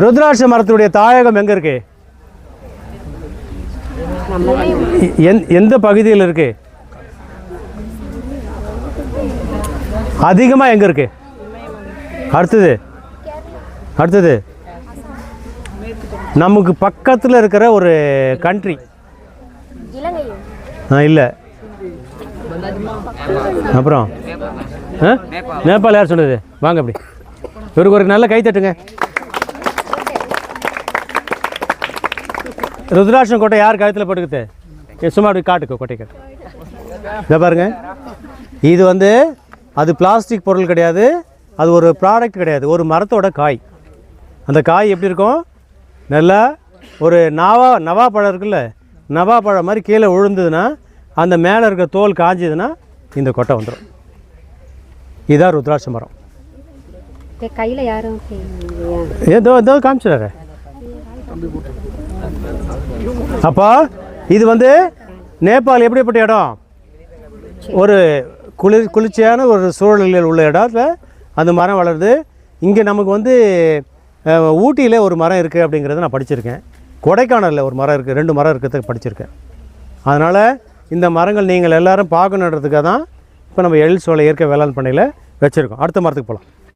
ருத்ராட்ச மரத்துடைய தாயகம் எங்கே இருக்கு? எந்த பகுதியில் இருக்கு? அதிகமாக எங்கே இருக்கு? அடுத்தது நமக்கு பக்கத்தில் இருக்கிற ஒரு கண்ட்ரி. இல்லை. அப்புறம் நேபாள். யார் சொன்னது? வாங்க அப்படி இவருக்கு ஒரு நல்ல கை தட்டுங்க. ருத்ராட்சம் கோட்டை யார் கழுத்தில் போட்டுக்கிட்டு சும்மா அப்படி காட்டுக்கு கோட்டை காட்டு. இதை பாருங்க, இது வந்து அது பிளாஸ்டிக் பொருள் கிடையாது, அது ஒரு ப்ராடக்ட் கிடையாது, ஒரு மரத்தோட காய். அந்த காய் எப்படி இருக்கும்? நல்லா ஒரு நவா பழம் இருக்குல்ல, நவா பழம் மாதிரி கீழே விழுந்ததுன்னா அந்த மேலே இருக்க தோல் காஞ்சதுன்னா இந்த கொட்டை வந்துடும். இதுதான் ருத்ராட்ச மரம். கையில் யாரும் ஏதோ காமிச்சிடாரு. அப்போ இது வந்து நேபாள் எப்படிப்பட்ட இடம்? ஒரு குளிர்ச்சியான ஒரு சூழலில் உள்ள இடத்துல அந்த மரம் வளருது. இங்கே நமக்கு வந்து ஊட்டியில் ஒரு மரம் இருக்குது அப்படிங்கிறத நான் படிச்சிருக்கேன். கொடைக்கானலில் ஒரு மரம் இருக்குது, 2 மரம் இருக்கிறத படிச்சிருக்கேன். அதனால் இந்த மரங்கள் நீங்கள் எல்லோரும் பார்க்கணுன்றதுக்காக தான் இப்போ நம்ம எழில் சோலை இயற்கை வேளாண் பண்ணையில் வச்சுருக்கோம். அடுத்த மரத்துக்கு போகலாம்.